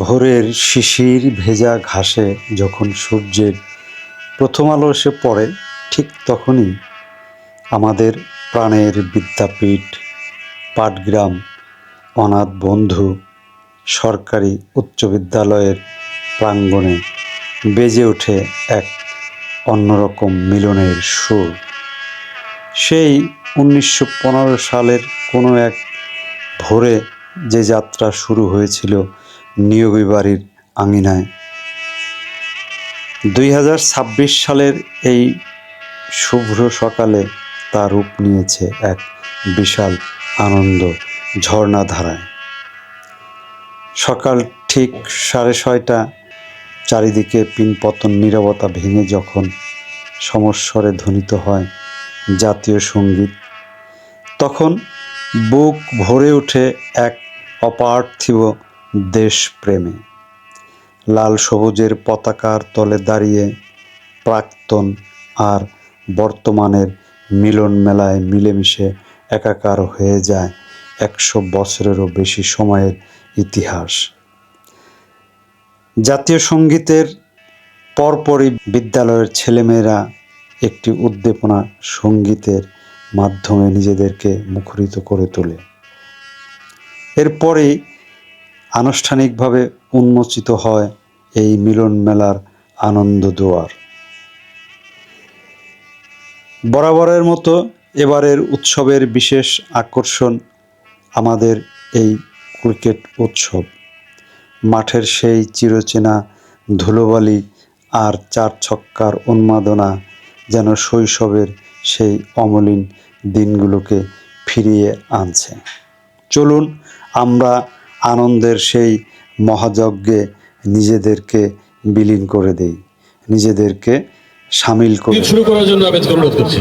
ভোরের শিশির ভেজা ঘাসে যখন সূর্যের প্রথম আলো এসে পড়ে, ঠিক তখনই আমাদের প্রাণের বিদ্যাপীঠ, পাটগ্রাম অনাথ বন্ধু সরকারি উচ্চ বিদ্যালয়ের প্রাঙ্গণে বেজে ওঠে এক অন্যরকম মিলনের সুর। সেই 1915 সালের কোনো এক ভোরে যে যাত্রা শুরু হয়েছিল নিয়োগী বাড়ির আঙিনায়, 2026 সালের এই শুভ্র সকালে তা রূপ নিয়েছে এক বিশাল আনন্দ ঝর্ণাধারায়। সকাল ঠিক 6:30, চারিদিকে পিনপতন নীরবতা ভেঙে যখন সমস্বরে ধ্বনিত হয় জাতীয় সঙ্গীত, তখন বুক ভরে ওঠে এক অপার্থিব দেশপ্রেমে। লাল সবুজের পতাকার তলে দাঁড়িয়ে প্রাক্তন আর বর্তমানের মিলন মেলায় মিলেমিশে একাকার হয়ে যায় 100 বছরেরও বেশি সময়ের ইতিহাস। জাতীয় সঙ্গীতের পরপরই বিদ্যালয়ের ছেলেমেয়েরা একটি উদ্দীপনা সঙ্গীতের মাধ্যমে নিজেদেরকে মুখরিত করে তোলে। এরপরেই আনুষ্ঠানিকভাবে উন্মোচিত হয় এই মিলন মেলার আনন্দ দুয়ার। বরাবরের মতো এবারের উৎসবের বিশেষ আকর্ষণ আমাদের এই ক্রিকেট উৎসব। মাঠের সেই চিরচেনা ধুলোবালি আর 4 ছক্কার উন্মাদনা যেন শৈশবের সেই অমলিন দিনগুলোকে ফিরিয়ে আনছে। চলুন আমরা আনন্দের সেই মহাযজ্ঞে নিজেদেরকে বিলীন করে দেই, নিজেদেরকে সামিল করে শুরু করার জন্য অনুরোধ করছি।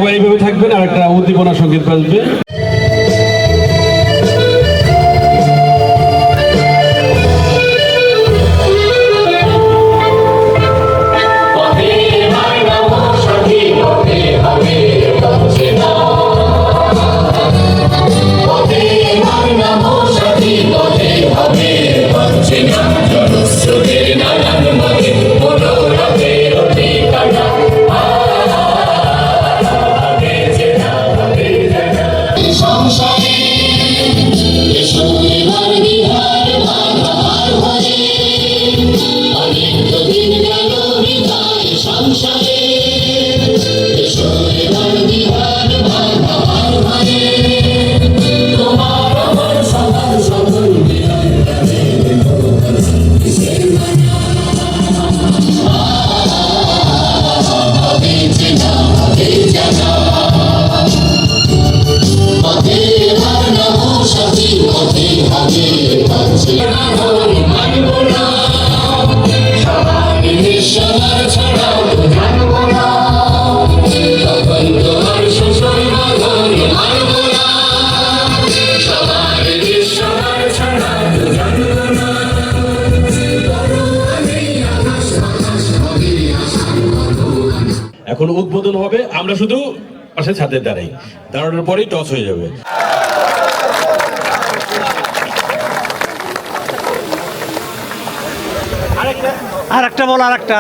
সবাই এইভাবে থাকবেন, আর একটা উদ্দীপনা সঙ্গীত বাজবে। এখন উদ্বোধন হবে, আমরা শুধু পাশে ছাদে দাঁড়ানোর পরেই টস হয়ে যাবে। আরেকটা বল, আরেকটা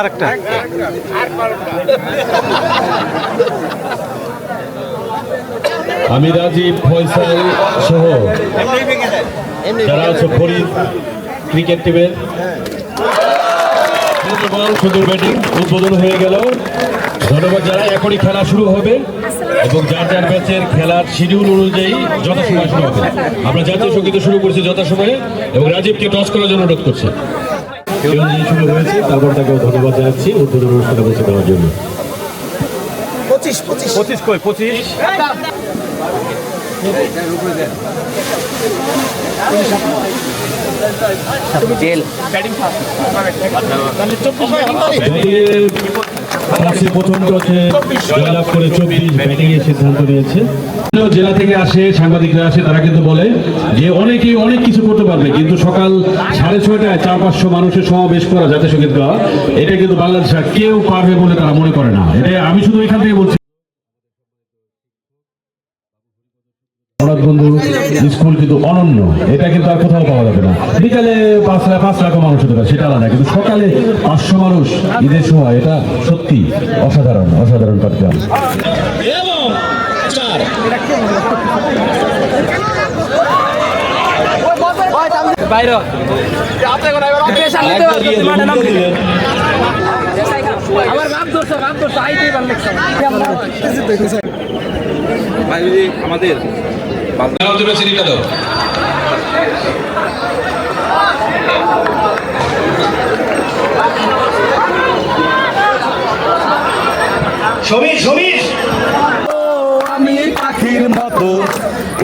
আমি রাজীব, ফয়সাল সহ যারা আছে ফরিদ ক্রিকেট টিমের সুন্দর ব্যাটিং উদ্বোধন হয়ে গেল। ধন্যবাদ। যারা এখনই খেলা শুরু হবে এবং যার যার ম্যাচের খেলার শিডিউল অনুযায়ী যথাসময় শুরু হবে। আমরা জাতীয় সঙ্গীত শুরু করছি যথাসময়ে এবং রাজীবকে টস করার জন্য অনুরোধ করছি। শুরু হয়েছে, তারপর তাকেও ধন্যবাদ জানাচ্ছি উদ্বোধন অনুষ্ঠানে বসে দেওয়ার জন্য। 25 প্রথম টসে জয়লাভ করে 24 ব্যাটিং এর সিদ্ধান্ত নিয়েছে। জেলা থেকে আসে, সাংবাদিকরা আসে, তারা কিন্তু বলে যে অনেকেই অনেক কিছু করতে পারবে, কিন্তু সকাল 6:30টায় 400-500 মানুষের সমাবেশ করা জাতীয় সঙ্গীত গাওয়া, এটা কিন্তু বাংলাদেশে কেউ পারবে বলে তারা মনে করে না। এটা আমি শুধু এখান থেকে বলছি। বন্ধু স্কুল কিন্তু অনন্য, এটা কিন্তু আর কোথাও পাওয়া যাবে না। বিকালে 5 লাখ মানুষ হতে পারে, সেটা আলাদা, কিন্তু সকালে 500 মানুষ ঈদের সময়, এটা সত্যি অসাধারণ কার্যক্রম। আমাদের আমি পাখির মতো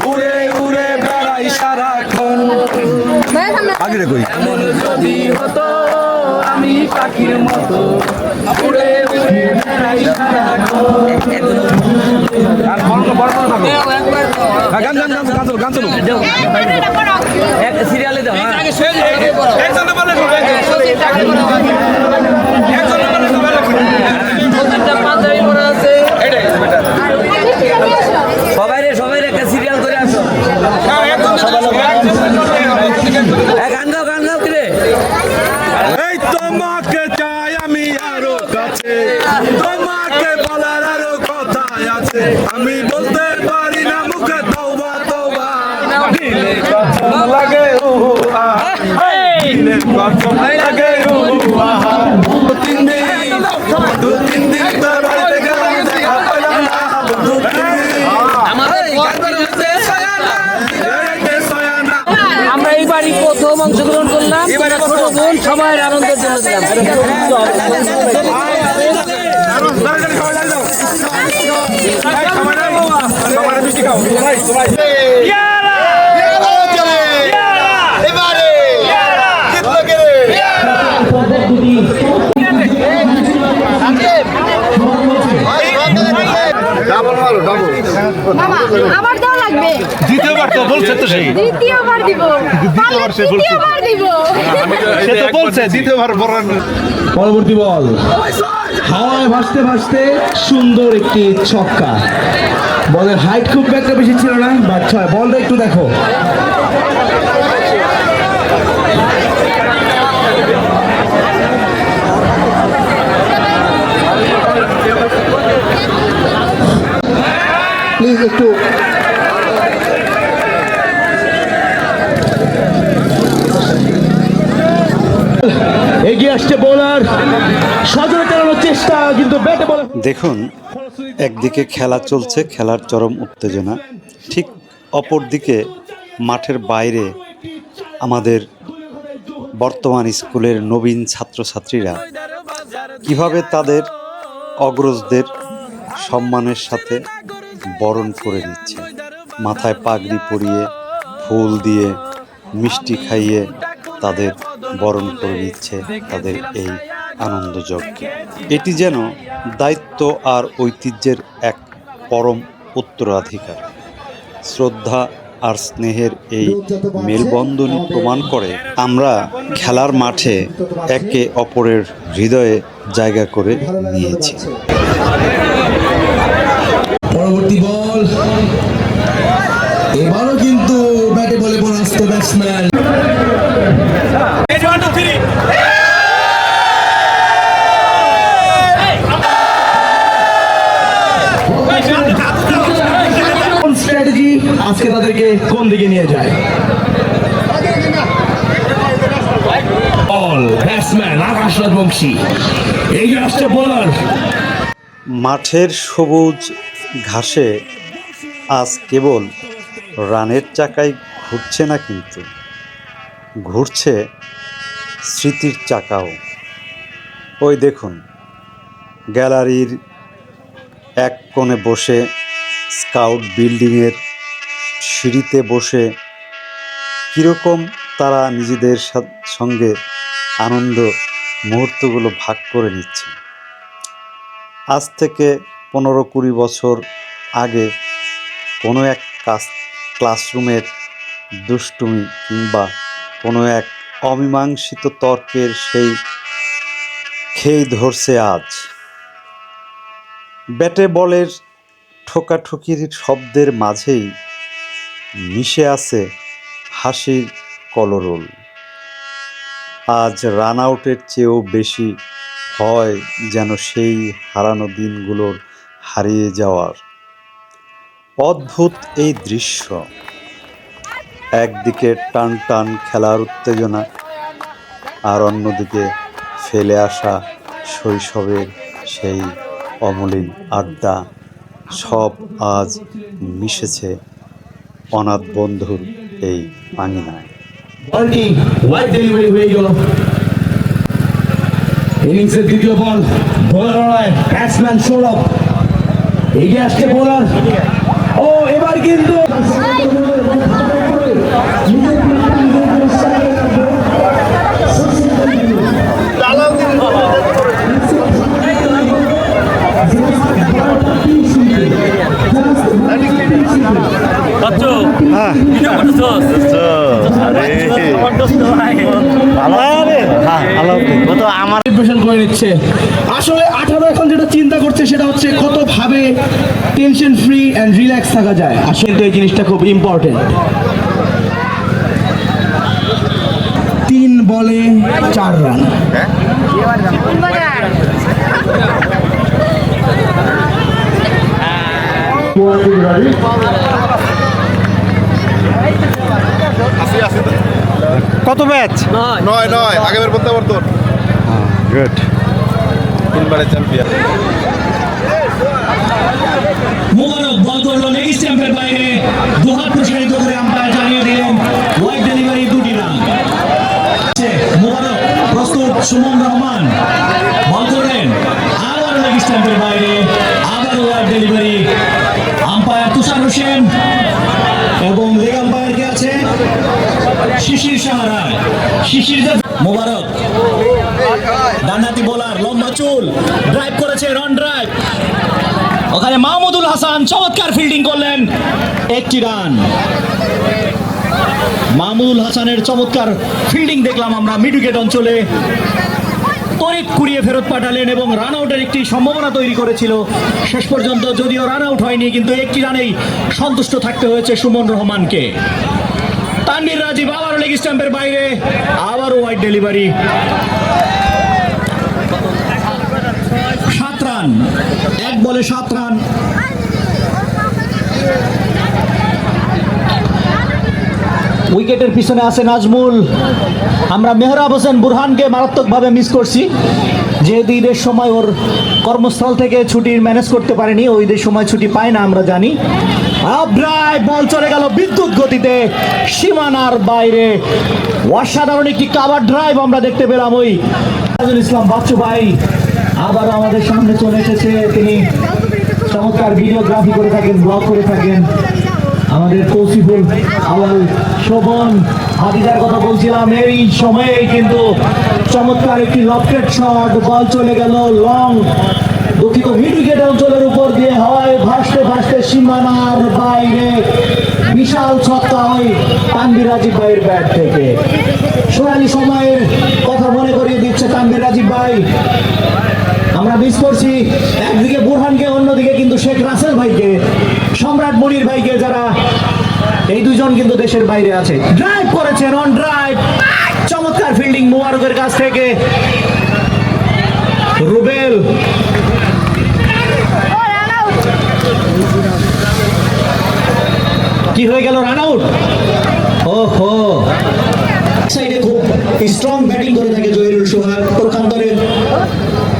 উড়ে উড়ে বেড়াই সারাক্ষণ। আগে কই যদি হতো আমি পাখির মতো উড়ে উড়ে বেড়াই সারাক্ষণ। গান চলুন সিরিয়ালে দাও। সবাই একটা সিরিয়াল করে আসো। গান গাও কিরে। এই তোমাকে চাই আমি আরো কাছে, তোমাকে বলার আরো কথা আছে, আমি বলতে পারি না মুখে তওবা তওবা। দিলে কত লাগে দিলে কত লাগে দু তিন দিন তোর বাড়িতে গেলাম, দেখা পেলাম না। আমরা এই বাড়ি প্রথম অংশগ্রহণ করলাম, ছোট বোন সবাই আনন্দের জন্য দিলাম। মামা আমার দেওয়া লাগবে দ্বিতীয়বার তো বলছে তো সেই দ্বিতীয়বার দিব দ্বিতীয়বার দিব সে তো বলছে দ্বিতীয়বার বরণ পরবর্তী বল হাওয়ায় ভাসতে ভাসতে সুন্দর একটি ছক্কা। বলের হাইট খুব একটা বেশি ছিল না, বাট ছয়। বলটা একটু দেখো। প্লিজ একটু এগিয়ে আসছে বোলার, সজোরে চালানোর চেষ্টা, কিন্তু ব্যাটে বল। দেখুন, একদিকে খেলা চলছে, খেলার চরম উত্তেজনা, ঠিক অপরদিকে মাঠের বাইরে আমাদের বর্তমান স্কুলের নবীন ছাত্রছাত্রীরা কিভাবে তাদের অগ্রজদের সম্মানের সাথে বরণ করে নিচ্ছে। মাথায় পাগড়ি পরিয়ে, ফুল দিয়ে, মিষ্টি খাইয়ে তাদের বরণ করে নিচ্ছে তাদের এই আনন্দযজ্ঞে। এটি যেন দায়িত্ব আর ঐতিহ্যের এক পরম উত্তরাধিকার। শ্রদ্ধা আর স্নেহের এই মেলবন্ধনই প্রমাণ করে আমরা খেলার মাঠে একে অপরের হৃদয়ে জায়গা করে নিয়েছি। পরবর্তী বল, এবারও কিন্তু ব্যাটে বলে পরাস্ত ব্যাটসম্যান। স্ট্র্যাটেজি আজকে তাদেরকে কোন দিকে নিয়ে যায়? বল, ব্যাটসম্যান আকাশ রাজবংশী, এগিয়ে আসছে বোলার। মাঠের সবুজ ঘাসে আজ কেবল রানের চাকাই ঘুরছে না, কিন্তু ঘুরছে স্মৃতির চাকাও। ওই দেখুন, গ্যালারির এক কোণে বসে, স্কাউট বিল্ডিংয়ের সিঁড়িতে বসে কীরকম তারা নিজেদের সঙ্গে আনন্দ মুহূর্তগুলো ভাগ করে নিচ্ছে। আজ থেকে 15-20 বছর আগে কোনো এক ক্লাসরুমের দুষ্টুমি কিংবা কোনো এক অমীমাংসিত তর্কের সেই খেই ধরছে আজ। ব্যাটে বলের ঠোকাঠুকির শব্দের মাঝেই মিশে আছে হাসির কলরোল। আজ রান আউটের চেয়েও বেশি হয় যেন সেই হারানো দিনগুলোর হারিয়ে যাওয়ার। অদ্ভুত এই দৃশ্য, একদিকে টান টান খেলার উত্তেজনা, আর অন্যদিকে ফেলে আসা শৈশবের সেই অমলিন আড্ডা, সব আজ মিশেছে অনাথ বন্ধুর এই আঙিনায়। বলটি ওয়াইড ডেলিভারি হয়ে গেল। ইনিংসের দ্বিতীয় বল, বোলার ব্যাটসম্যান সৌরভ, এগিয়ে আসছে বোলার। ও এবার কিন্তু করে নিচ্ছে। আসলে 18 এখন যেটা চিন্তা করছে সেটা হচ্ছে কতভাবে টেনশন ফ্রি এন্ড রিল্যাক্স থাকা যায়। আসলে এই জিনিসটা খুব ইম্পর্টেন্ট। 3 বলে 4 রান। কত ম্যাচ? 9 আগের বলতে পারতো গুড। 3বারের চ্যাম্পিয়ন। মোবারক বল করলো লেগ স্ট্যাম্পের বাইরে, দুহাত প্রসারিত করে আম্পায়ার জানিয়ে দিলেন ওয়াইড ডেলিভারি 2টি রান। মোবারক প্রস্তুত, সুমন রহমান বল করলেন, আবার লেগ স্ট্যাম্পের বাইরে, আবার ওয়াইড ডেলিভারি। আম্পায়ার তুষার হোসেন এবং লেগ আম্পায়ার কে আছে শিশির সাহারা। শিশির মোবারক ডানহাতি বোলার, লম্বা চুল, ড্রাইভ করেছে, রন ড্রাইভ। ওখানে মাহমুদুল হাসান চমৎকার ফিল্ডিং করলেন, একটি রান। মামুনুল হাসানের চমৎকার ফিল্ডিং দেখলাম আমরা মিড উইকেট অঞ্চলে, তড়িৎ কুড়িয়ে ফেরত পাঠালেন এবং রান আউটের একটি সম্ভাবনা তৈরি করেছিল। শেষ পর্যন্ত যদিও রান আউট হয়নি, কিন্তু একটি রানেই সন্তুষ্ট থাকতে হয়েছে সুমন রহমানকে। তানভীর রাজীব আবারও লেগ স্ট্যাম্পের বাইরে, আবারও ওয়াইড ডেলিভারি। 7 রান, 1 বলে 7 রান। উইকেটের পিছনে আছে নাজমুল। আমরা মেহরাব হোসেন বুরহানকে মারাত্মকভাবে মিস করছি, যেহেতু ঈদের সময় ওর কর্মস্থল থেকে ছুটির ম্যানেজ করতে পারেনি, ওই ঈদের সময় ছুটি পায় না আমরা জানি। আপ ড্রাইভ, বল চলে গেল বিদ্যুৎ গতিতে সীমানার বাইরে। অসাধারণ একটি কাভার ড্রাইভ আমরা দেখতে পেলাম। ওই তাজুল ইসলাম বাচ্চু ভাই আবার আমাদের সামনে চলে এসেছে। তিনি চমৎকার ভিডিওগ্রাফি করে থাকেন, ব্লগ করে থাকেন। আমাদের তৌসিফুল আওয়াল, শোভন, হাদিদার কথা বলছিলাম, এই সময়ে কিন্তু চমৎকার একটি লফটেড শট, বল চলে গেল লং, দুঃখিত মিড উইকেট অঞ্চলের উপর দিয়ে হাওয়ায় ভাসতে ভাসতে সীমানার বাইরে। বিশাল ছক্কা হয় তানভীর রাজীব ভাইয়ের ব্যাট থেকে। সোনালী সময়ের কথা মনে করিয়ে দিচ্ছে তানভীর রাজীব ভাই। আমরা মিস করছি একদিকে বুরহানকে, অন্যদিকে কিন্তু শেখ রাসেল ভাইকে, সম্রাট মনির ভাইকে, যারা এই দুজন কিন্তু দেশের বাইরে আছে। ড্রাইভ করেছেন, অন ড্রাইভ, চমৎকার ফিল্ডিং মুবারকের কাছ থেকে। রুবেল কি হয়ে গেল, রান আউট। ওহো, সাইডে খুব স্ট্রং ব্যাটিং করে থাকে জহিরুল সোহাগ, প্রকান্তরে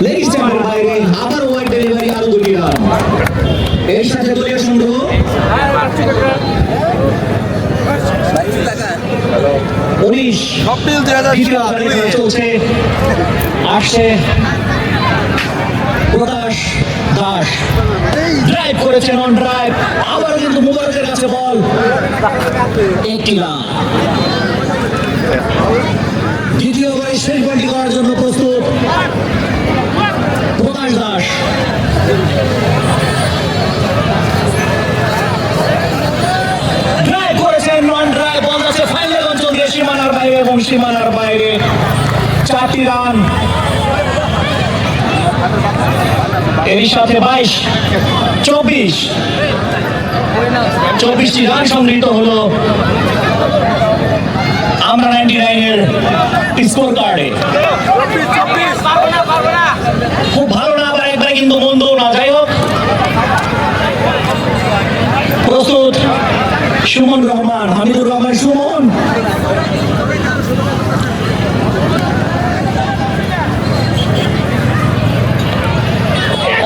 লেগ স্ট্যাম্পের বাইরে, আবার ওয়াইড ডেলিভারি, আরো 2টি রান। এর সাথে দলীয় সংগ্রহ 19 চলছে। আসছে প্রকাশ দাস, ড্রাইভ করেছেন, অন ড্রাইভ, আবার কিন্তু মুবারকের কাছে বল, 1টি রান। দ্বিতীয়বার শেষ বলটি করার জন্য প্রস্তুত প্রকাশ দাস। ড্রাইভ করেছেন, নন ড্রাইভ, বল আছে ফাইনাল অঞ্চল দিয়ে সীমানার বাইরে এবং সীমানার বাইরে। 4টি রান, এরই সাথে 22, 24টি রান সংগৃহীত হলো আমরা 99-এর স্কোর কার্ডে। খুব ভালো না, আবার একবারে কিন্তু মন্দও না। যাই হোক, প্রস্তুত সুমন রহমান, হামিদুর রহমান সুমন।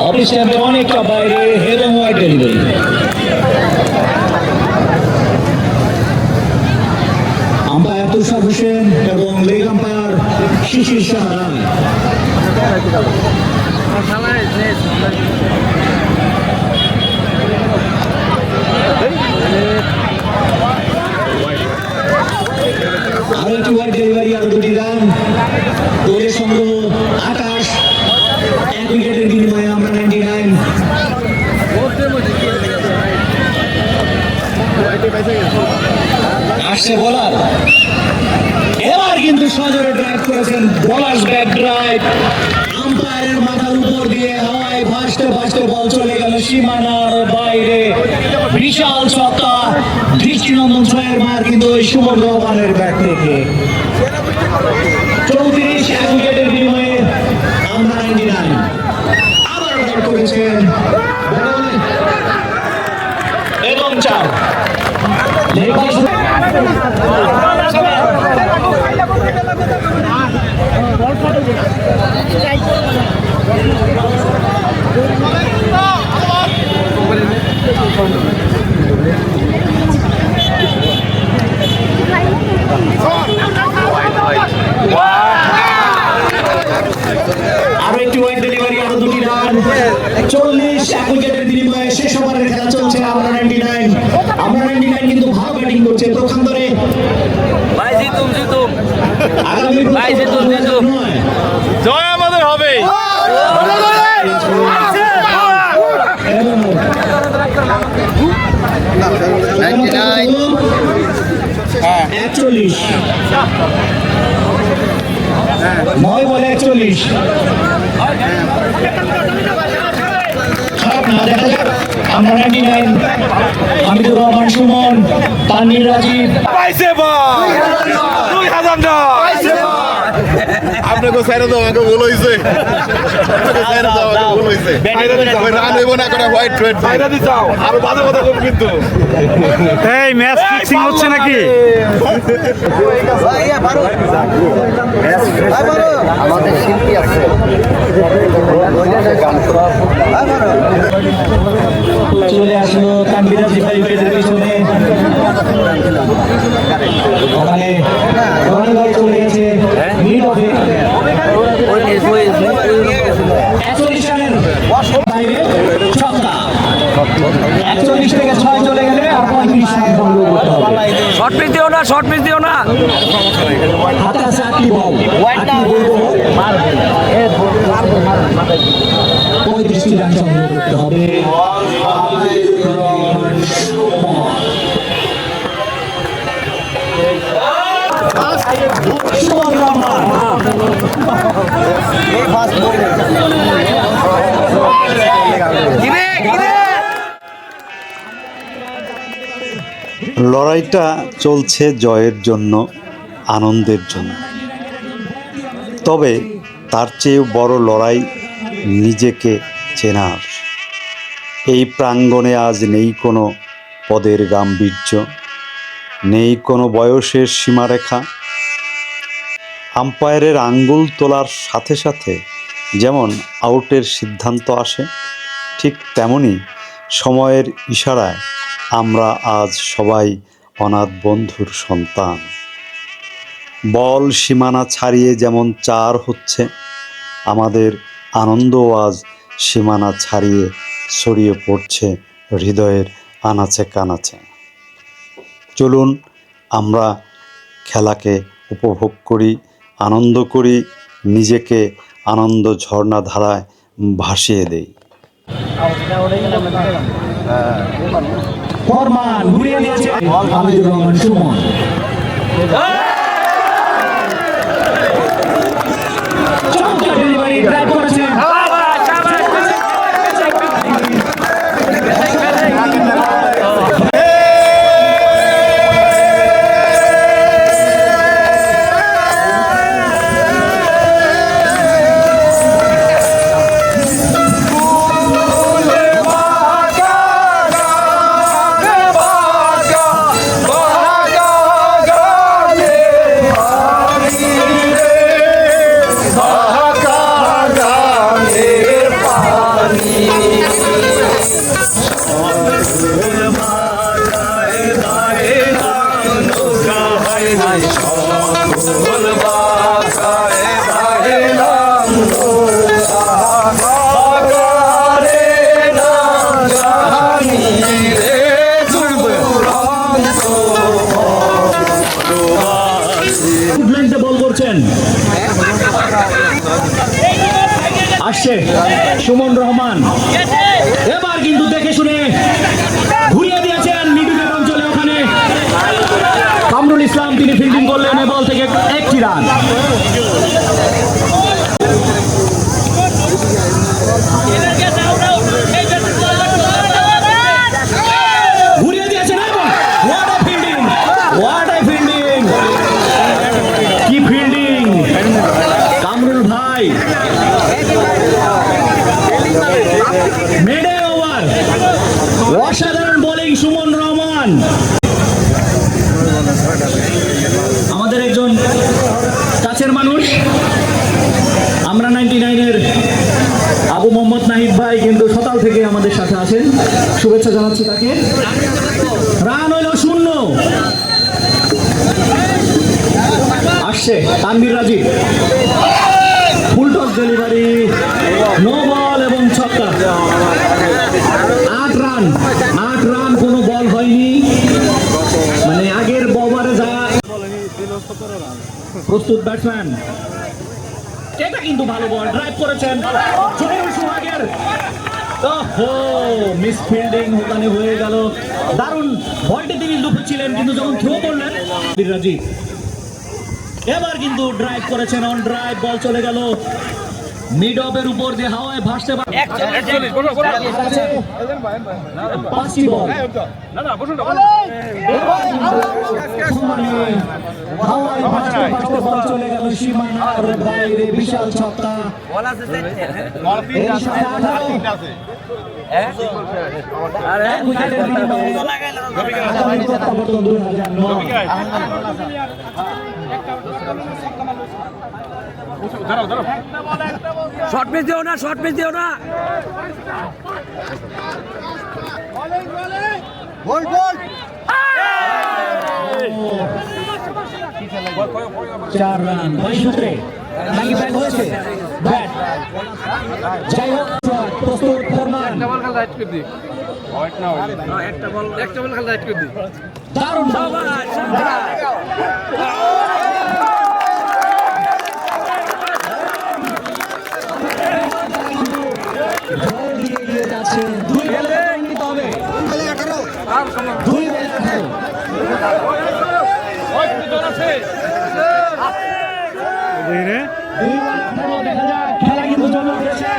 অফিস ক্যাম্পে অনেকটা বাইরে, এবং ওয়াইড ডেলিভারি। আম্পায়ার তুষার হোসেন এবং লেগ আম্পায়ার শিশির সাহা। আরো একটি ওয়াইড ডেলিভারি, আরো 2টি রান। দলের সংগ্রহ আকাশ, 1 উইকেটের বিনিময়ে আমরা 99। আসছে বোলার, এবার কিন্তু সজোরে ড্রাইভ করেছেন, বোলার্স ব্যাক ড্রাইভ, আম্পায়ারের মাথার উপর দিয়ে হাওয়ায় ভাসতে ভাসতে বল চলে গেল সীমানার বাইরে। বিশাল ছক্কা, দৃষ্টিনন্দন ছয়ের মার কিন্তু ওই সুমন রহমানের ব্যাট থেকে। 34, 1 উইকেটের বিনিময়ে আমরা 99। আবার ব্যাট করেছেন এবং 4। আরো একটি ওয়াইড ডেলিভারি, আরো 2টি রান। 40, 1 উইকেটের বিনিময়ে শেষ ওভারের খেলা চলছে আমরা 99। আমরা 99 কিন্তু ভালো ব্যাটিং করছে প্রখান্তরে। জয় আমাদের হবে। 41 9 বলে 41 খারাপ না, দেখা যাক। আমরা 99 হামিদুর রহমান সুমন, তানভীর রাজীব। পাইছে ভাই 2000 না আপনাকে সাইরা দাও, আমাকে ভুল হইছে। আপনাকে সাইরা দাও, আমাকে ভুল হইছে। ওই রান হইব না করে হোয়াইট রেড সাইরা দি যাও আর বাজে কথা কম কিন্তু এই ম্যাচ ফিক্সিং হচ্ছে নাকি? আমাদের শিল্পী আছে চলে আসলো তানভীর রাজীব ভাই পেজের পিছনে। ওখানে রনি ভাই চলে গেছে মিড অফে। 41 রানের বাইরে ছক্কা। 41 থেকে 6 চলে গেলে আর 35 রান বল করতে হবে। শর্ট পিচ দিও না, শর্ট পিচ দিও না। হাতে আছে 8টি বল। 8টি বল মারবে। 35টি রান সংগ্রহ করতে হবে। সুমন রহমান লড়াইটা চলছে জয়ের জন্য, আনন্দের জন্য। তবে তার চেয়েও বড় লড়াই নিজেকে চেনার। এই প্রাঙ্গণে আজ নেই কোনো পদের গাম্ভীর্য, নেই কোনো বয়সের সীমারেখা। আম্পায়ারের আঙ্গুল তোলার সাথে সাথে যেমন আউটের সিদ্ধান্ত আসে, ঠিক তেমনি সময়ের ইশারায় আমরা আজ সবাই অনাথ বন্ধুর সন্তান। বল সীমানা ছাড়িয়ে যেমন 4 হচ্ছে, আমাদের আনন্দও আজ সীমানা ছাড়িয়ে ছড়িয়ে পড়ছে হৃদয়ের আনাচে কানাচে। চলুন আমরা খেলাকে উপভোগ করি, আনন্দ করি, নিজেকে আনন্দ ঝর্ণা ধারায় ভাসিয়ে দেই। ফরমান ঘুরিয়ে দিয়েছে হামিদুর রহমান সুমন। চমৎকার ডেলিভারি ড্রাইভ করেছেন। বল করছেন, আসছে সুমন রহমান। এবার কিন্তু দেখে শুনে ঘুরিয়ে দিয়েছেন মিডল অঞ্চলে। ওখানে কামরুল ইসলাম তিনি ফিল্ডিং করলেন, এ বল থেকে 1টি রান। ঘুরিয়ে দিয়েছেন এবং what a fielding, what a fielding, কি ফিল্ডিং কামরুল ভাই। মিডল ওভার, অসাধারণ বোলিং সুমন রহমান। আমাদের একজন কাছের মানুষ, আমরা 99-এর আবু মোহাম্মদ নাহিদ ভাই কিন্তু সকাল থেকে আমাদের সাথে আছেন, শুভেচ্ছা জানাচ্ছি তাকে। রান হইল 0। আসছে Tanvir Rajib, full toss delivery, no ball এবং ছক্কা। 8 রান, 8 রান, কোনো বল হয়নি। মানে আগের ওভারে যা প্রস্তুত ব্যাটসম্যান, এটা কিন্তু ভালো বল ড্রাইভ করেছেন জহিরুল সোহাগের মিস ফিল্ডিং ওখানে হয়ে গেল। দারুণ বলটি তিনি লুফেছিলেন, কিন্তু যখন থ্রো করলেন রাজীব এবার কিন্তু ড্রাইভ করেছেন, অন ড্রাইভ বল চলে গেল মিড অফের উপর দিয়ে হাওয়ায় ভাসতে পারে। পাঁচটি বল হাওয়ায় ভাসতে ভাসতে বল চলে গেল সীমানার বাইরে, বিশাল ছক্কা। এই সাথে 18 এক উইকেটের বিনিময়ে আগামী প্রত্যাবর্তন 2009। শর্ট পিচ দিও না, শর্ট পিচ দিও না। 4 রান 22 সূত্রে নাকি ব্যাট হয়েছে ব্যাট। যাই হোক প্রস্তুত ফরমান, দারুণ বল দিয়ে এগিয়ে যাচ্ছে। 2 বলে নিতে হবে, 2 বলে 18। দেখা যাক খেলা কিন্তু জমে উঠেছে।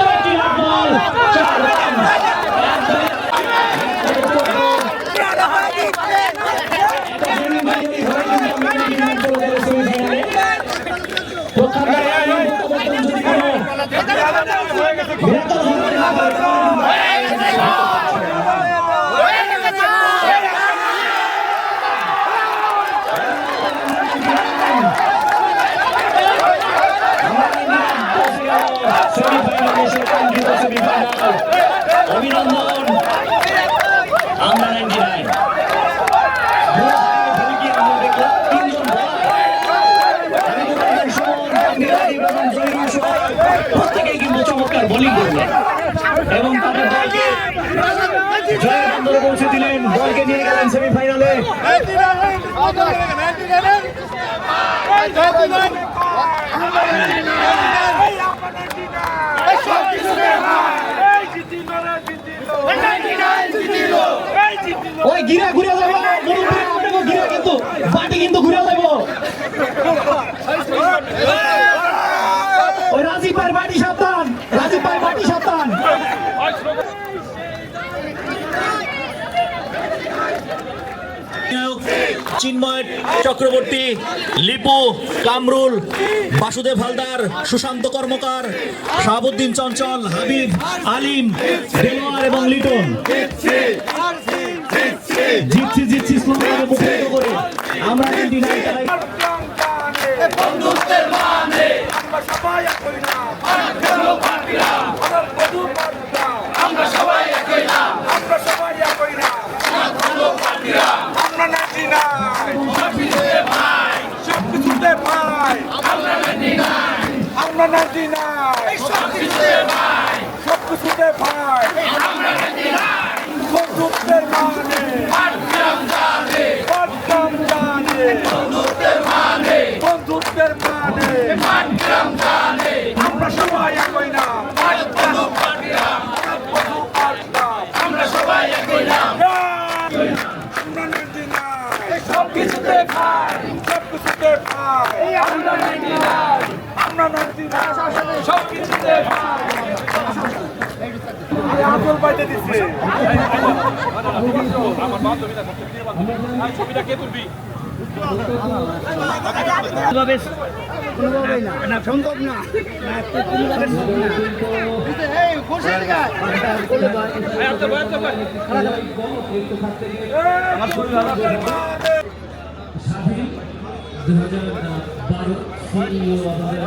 আরেকটি লাভ বল, 4 রান। অভিনন্দন, আমরা 99 প্রত্যেকেই কিন্তু চমৎকার বোলিং করলেন এবং তাদের দলকে জয়ের বন্দরে পৌঁছে দিলেন, দলকে নিয়ে গেলেন সেমিফাইনালে। ওই গিরা ঘুরে যাবো, গিরা কিন্তু বাটি কিন্তু ঘুরে যাবো। ওই রাজীব ভাই বাটি সাবধান, রাজীব ভাই বাটি সাবধান। চিন্ময় চক্রবর্তী, লিপু, কামরুল, বাসুদেব হালদার, সুশান্ত কর্মকার, শাহাবুদ্দিন চঞ্চল, হাবিব, আলিম, দেলোয়ার এবং লিটন জিতছি জিতছি স্লোগানে মুখরিত করে আমরা 99 তারাই বন্ধুত্বের মানে আমরা সবাই একই নাম, আমরা সবাই একই নাম, আমরা সবাই একই নাম, আমরা 99 সবকিছুতে ভাই, সবকিছুতে ভাই, আমরা 99, আমরা 99 সবকিছুতে ভাই, সবকিছুতে ভাই, আমরা 99 বন্ধুত্বের মানে পাটগ্রাম জানে, পাটগ্রাম জানে বন্ধুত্বের মানে, বন্ধুত্বের মানে পাটগ্রাম জানে, আমরা সবাই একই নাম, পাটগ্রাম, আমরা সবাই একই নাম, আমরা 99 সবকিছুতে ভাই, সবকিছুতে ভাই, আমরা 99, আমরা 99 সবকিছুতে ভাই। আদল বাইতে দিচ্ছে আমার বান্ধবীরা ছবিটা কে তুলবি না সম্ভব না স্বাধীন 2012 সিইও আমাদের